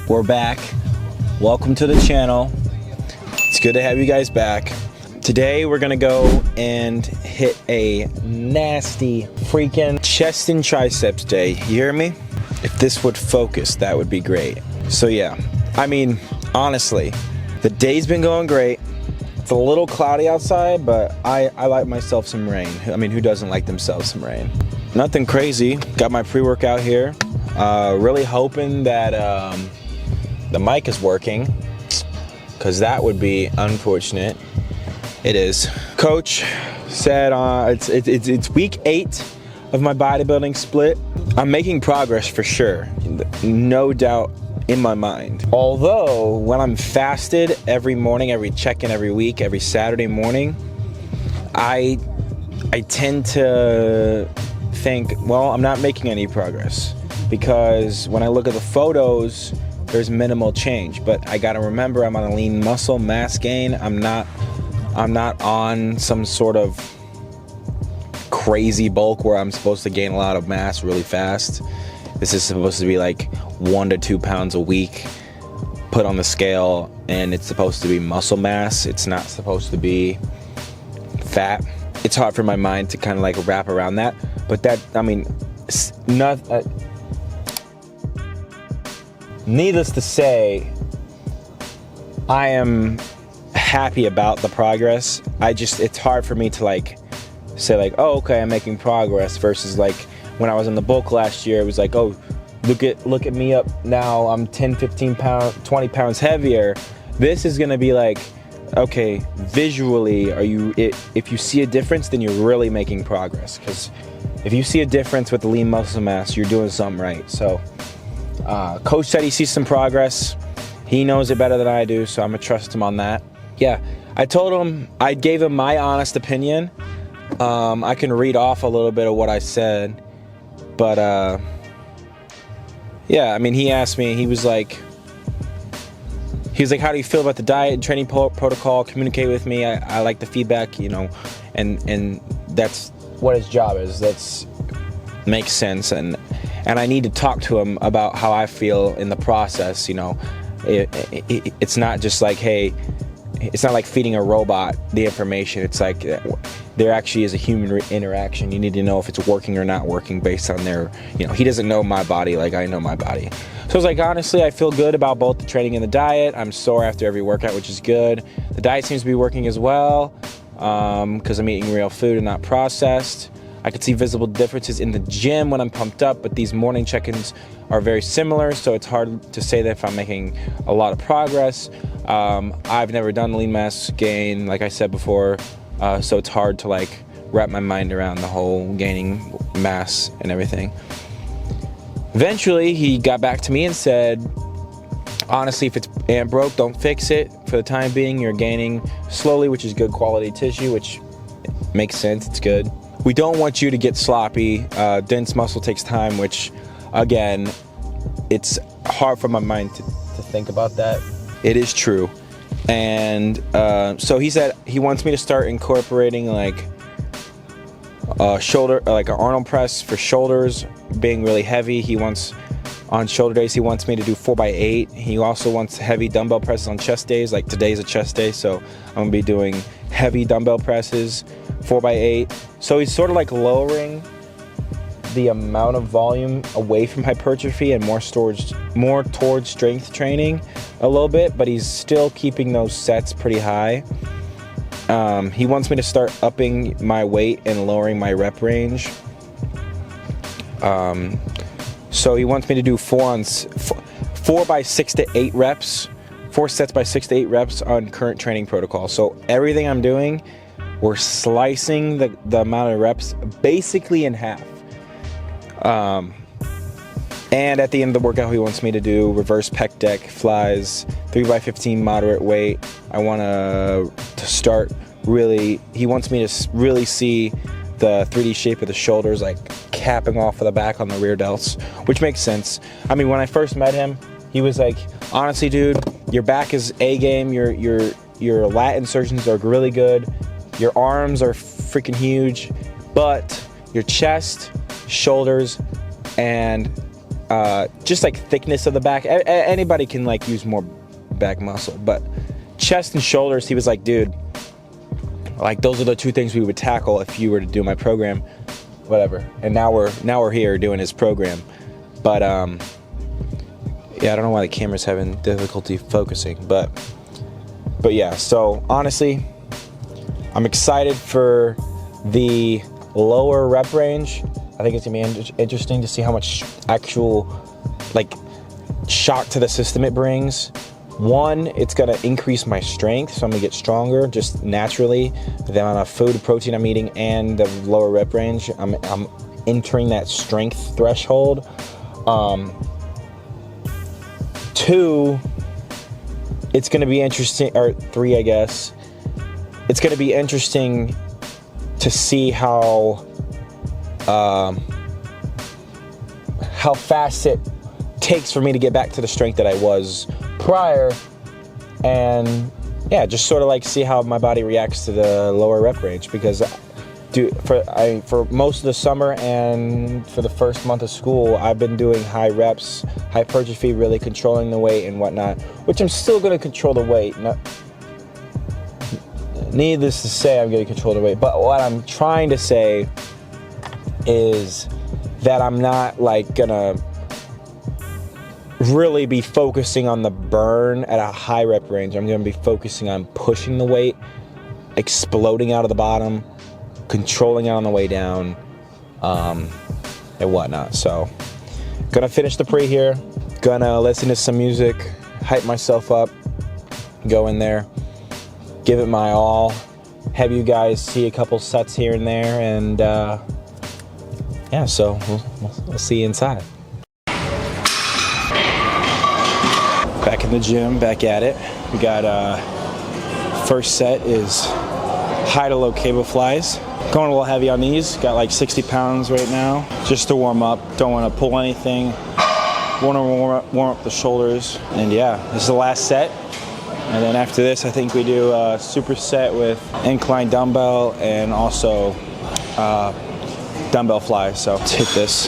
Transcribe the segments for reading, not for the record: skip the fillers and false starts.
We're back. Welcome to the channel. It's good to have you guys back. Today we're gonna go and hit a nasty freaking chest and triceps day. You hear me? If this would focus, that would be great. So yeah, I mean, honestly, the day's been going great. It's a little cloudy outside, but I like myself some rain. I mean, who doesn't like themselves some rain? Nothing crazy. Got my pre-workout here. Really hoping that the mic is working, because that would be unfortunate. It is. Coach said it's week 8 of my bodybuilding split. I'm making progress for sure, no doubt in my mind. Although when I'm fasted every morning, every check-in every week, every Saturday morning, I tend to think, well, I'm not making any progress, because when I look at the photos, there's minimal change. But I gotta remember, I'm on a lean muscle mass gain. I'm not on some sort of crazy bulk where I'm supposed to gain a lot of mass really fast. This is supposed to be like 1 to 2 pounds a week put on the scale, and it's supposed to be muscle mass. It's not supposed to be fat. It's hard for my mind to kind of like wrap around that. But that, I mean, needless to say, I am happy about the progress. It's hard for me to like say like, oh, okay, I'm making progress, versus like when I was in the bulk last year, it was like, oh, look at me up now, I'm 10, 15 pounds, 20 pounds heavier. This is gonna be like, okay, visually, if you see a difference, then you're really making progress. Because if you see a difference with the lean muscle mass, you're doing something right. So coach said he sees some progress. He knows it better than I do, so I'm gonna trust him on that. Yeah, I told him, I gave him my honest opinion. I can read off a little bit of what I said, but yeah, I mean, he asked me, he was like, how do you feel about the diet and training protocol? Communicate with me. I like the feedback, you know, and that's what his job is. That's makes sense, and I need to talk to him about how I feel in the process. You know, it's not just like, hey, it's not like feeding a robot the information. It's like there actually is a human interaction. You need to know if it's working or not working based on their, you know, he doesn't know my body like I know my body. So I was like, honestly, I feel good about both the training and the diet. I'm sore after every workout, which is good. The diet seems to be working as well, because I'm eating real food and not processed. I could see visible differences in the gym when I'm pumped up, but these morning check-ins are very similar, so it's hard to say that if I'm making a lot of progress. I've never done lean mass gain, like I said before, so it's hard to like wrap my mind around the whole gaining mass and everything. Eventually, he got back to me and said, honestly, if it's broke, don't fix it. For the time being, you're gaining slowly, which is good quality tissue, which makes sense, it's good. We don't want you to get sloppy. Dense muscle takes time, which, again, it's hard for my mind to think about that. It is true. And so he said he wants me to start incorporating like shoulder, like an Arnold press for shoulders being really heavy. He wants, on shoulder days, he wants me to do 4x8. He also wants heavy dumbbell presses on chest days. Like today's a chest day, so I'm gonna be doing heavy dumbbell presses, 4x8. So he's sort of like lowering the amount of volume away from hypertrophy and more towards strength training a little bit, but he's still keeping those sets pretty high. He wants me to start upping my weight and lowering my rep range. So he wants me to do 4 by 6 to 8 reps, 4 sets by 6 to 8 reps on current training protocol. So everything I'm doing, we're slicing the amount of reps basically in half. And at the end of the workout, he wants me to do reverse pec deck flies, 3x15 moderate weight. I want to start really, he wants me to really see the 3D shape of the shoulders, like capping off of the back on the rear delts, which makes sense. I mean, when I first met him, he was like, honestly, dude, your back is A game, your lat insertions are really good, your arms are freaking huge, but your chest, shoulders, and just like thickness of the back. Anybody can like use more back muscle, but chest and shoulders, he was like, dude, like those are the two things we would tackle if you were to do my program, whatever. And now we're here doing his program. But yeah, I don't know why the camera's having difficulty focusing, but yeah, so honestly, I'm excited for the lower rep range. I think it's gonna be interesting to see how much actual like shock to the system it brings. One, it's gonna increase my strength, so I'm gonna get stronger just naturally. The amount of food, protein I'm eating, and the lower rep range, I'm entering that strength threshold. Two, it's gonna be interesting, or three, I guess. It's gonna be interesting to see how fast it takes for me to get back to the strength that I was prior, and yeah, just sort of like see how my body reacts to the lower rep range, because for most of the summer and for the first month of school, I've been doing high reps, hypertrophy, really controlling the weight and whatnot, which I'm still going to control the weight. Needless to say, I'm going to control the weight, but what I'm trying to say is that I'm not like gonna really be focusing on the burn at a high rep range. I'm gonna be focusing on pushing the weight, exploding out of the bottom, controlling it on the way down, and whatnot. So gonna finish the pre here, gonna listen to some music, hype myself up, go in there, give it my all, have you guys see a couple sets here and there, and yeah, so we'll see you inside. Back in the gym, back at it. We got first set is high to low cable flies. Going a little heavy on these. Got like 60 pounds right now, just to warm up. Don't want to pull anything. Want to warm up the shoulders. And yeah, this is the last set. And then after this, I think we do a superset with incline dumbbell and also dumbbell fly. So let's hit this.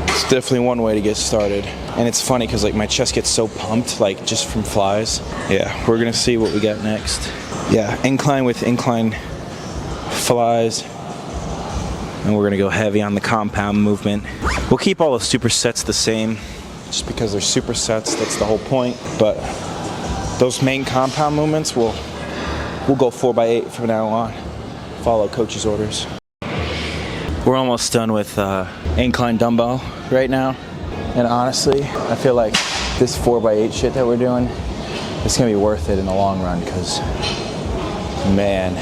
It's definitely one way to get started. And it's funny because like my chest gets so pumped, like just from flies. Yeah, we're gonna see what we got next. Yeah, incline with incline flies. And we're gonna go heavy on the compound movement. We'll keep all the supersets the same, just because they're supersets, that's the whole point. But those main compound movements, we'll go 4x8 from now on. Follow coach's orders. We're almost done with incline dumbbell right now. And honestly, I feel like this 4x8 shit that we're doing, it's gonna be worth it in the long run, because man,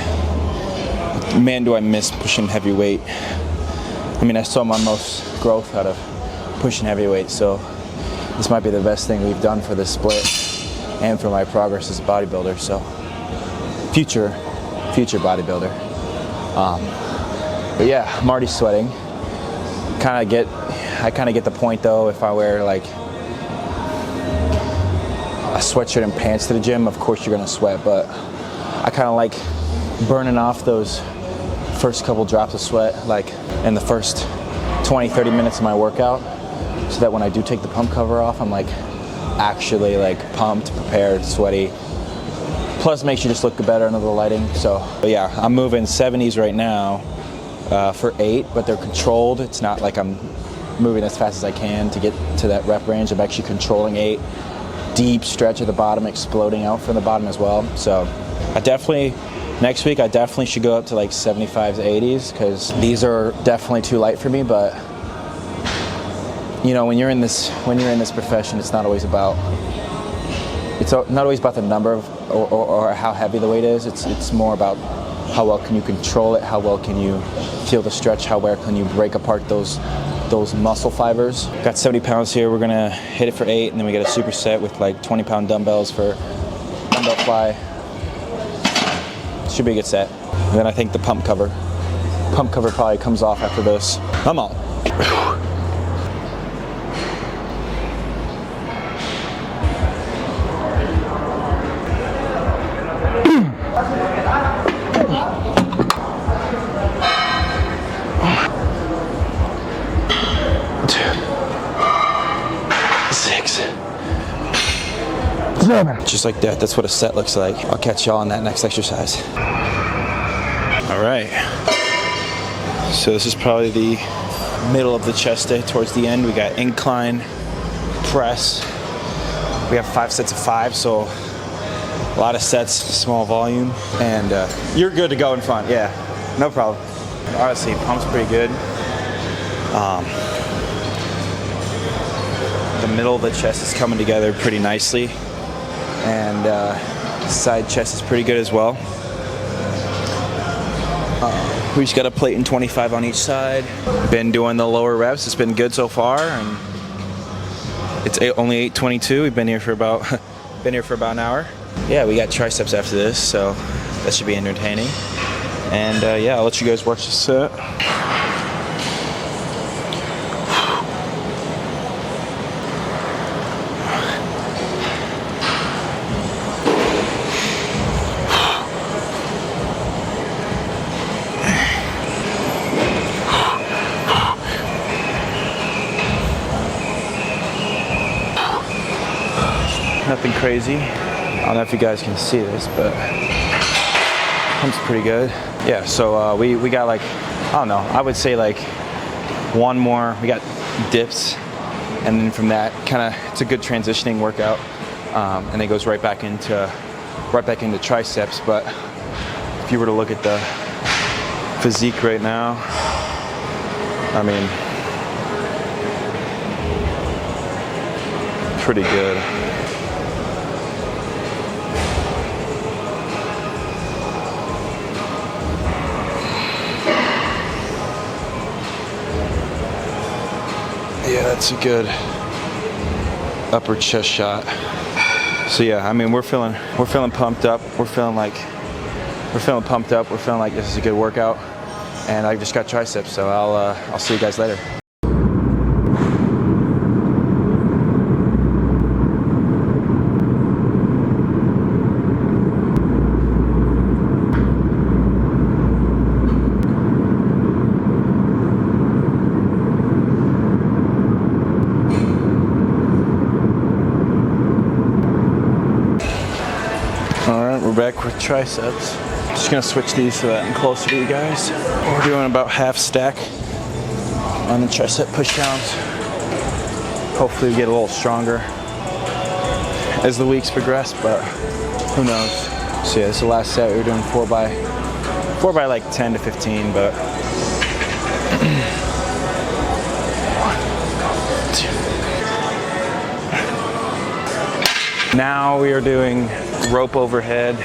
do I miss pushing heavy weight. I mean, I saw my most growth out of pushing heavy weight, so this might be the best thing we've done for this split and for my progress as a bodybuilder. So future bodybuilder. But yeah, I'm already sweating. I kind of get the point though. If I wear like a sweatshirt and pants to the gym, of course you're gonna sweat, but I kind of like burning off those first couple drops of sweat like in the first 20-30 minutes of my workout, so that when I do take the pump cover off, I'm like actually like pumped, prepared, sweaty. Plus makes you just look better under the lighting. So but yeah, I'm moving 70s right now for 8, but they're controlled. It's not like I'm moving as fast as I can to get to that rep range. I'm actually controlling 8. Deep stretch at the bottom, exploding out from the bottom as well. So next week I definitely should go up to like 75s, 80s, because these are definitely too light for me. But you know, when you're in this profession, it's not always about the number of or how heavy the weight is. It's more about how well can you control it, how well can you feel the stretch, how well can you break apart those muscle fibers. Got 70 pounds here. We're gonna hit it for 8, and then we get a superset with like 20-pound dumbbells for dumbbell fly. Should be a good set. And then I think the pump cover probably comes off after this. Come on. Just like that. That's what a set looks like. I'll catch y'all on that next exercise. All right. So this is probably the middle of the chest day towards the end. We got incline, press. We have 5 sets of 5, so a lot of sets, small volume. And you're good to go in front. Yeah, no problem. Honestly, pump's pretty good. The middle of the chest is coming together pretty nicely. And side chest is pretty good as well. We just got a plate and 25 on each side. Been doing the lower reps. It's been good so far, and it's only 8:22. We've been here for about an hour. Yeah, we got triceps after this, so that should be entertaining. And yeah, I'll let you guys watch the set. Nothing crazy. I don't know if you guys can see this, but pump's pretty good. Yeah, so we got like, I don't know, I would say like one more. We got dips, and then from that, kind of, it's a good transitioning workout, and it goes right back into triceps. But if you were to look at the physique right now, I mean, pretty good. Yeah, that's a good upper chest shot. So yeah, I mean, we're feeling pumped up. We're feeling pumped up. We're feeling like this is a good workout. And I just got triceps, so I'll see you guys later. We're back with triceps. Just gonna switch these so that I'm closer to you guys. We're doing about half stack on the tricep push downs. Hopefully we get a little stronger as the weeks progress, but who knows. So yeah, this is the last set. We were doing 4 by like 10 to 15, but now we are doing rope overhead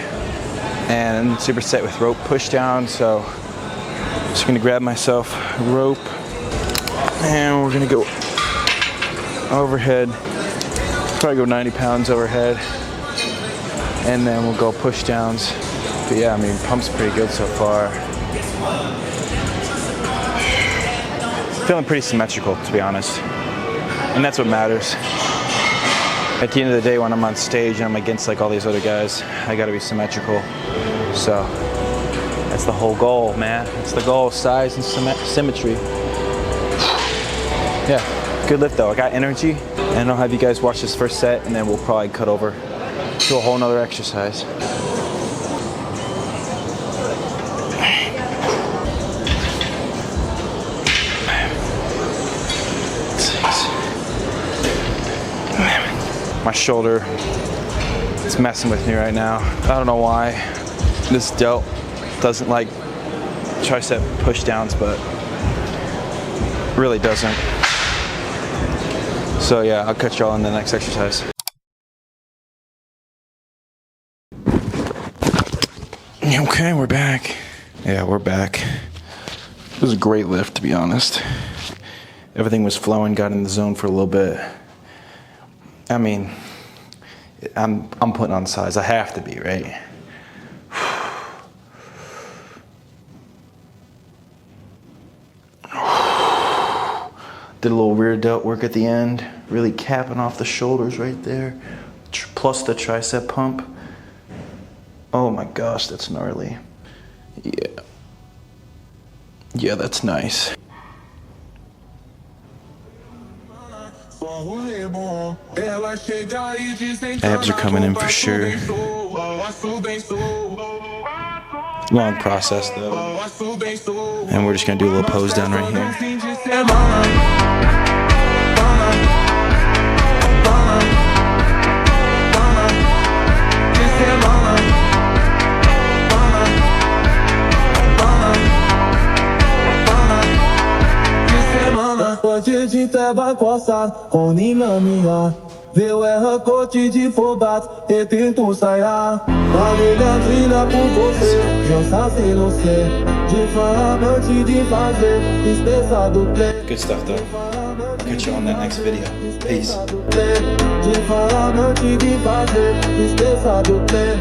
and superset with rope push down. So I'm just gonna grab myself a rope and we're gonna go overhead, probably go 90 pounds overhead, and then we'll go push downs. But yeah, I mean, pump's pretty good so far. Feeling pretty symmetrical, to be honest, and that's what matters. At the end of the day, when I'm on stage and I'm against like all these other guys, I gotta be symmetrical. So that's the whole goal, man. That's the goal, size and symmetry. Yeah, good lift though. I got energy, and I'll have you guys watch this first set, and then we'll probably cut over to a whole nother exercise. My shoulder, it's messing with me right now. I don't know why this delt doesn't like tricep push downs, but really doesn't. So yeah, I'll catch y'all in the next exercise. Okay, we're back. Yeah, we're back. It was a great lift, to be honest. Everything was flowing, got in the zone for a little bit. I mean, I'm putting on size. I have to be, right? Did a little rear delt work at the end, really capping off the shoulders right there, plus the tricep pump. Oh my gosh, that's gnarly. Yeah. Yeah, that's nice. Abs are coming in for sure. Long process though. And we're just gonna do a little pose down right here. Hoje de teba coça, com nina minha. Veu erra cote de fobat, e tento sair. Valeu trina por você, eu sei não sei. De falar antes de fazer, esqueça do play. Good stuff though. Catch you on that next video. Peace. De falar antes de fazer, esqueça do play.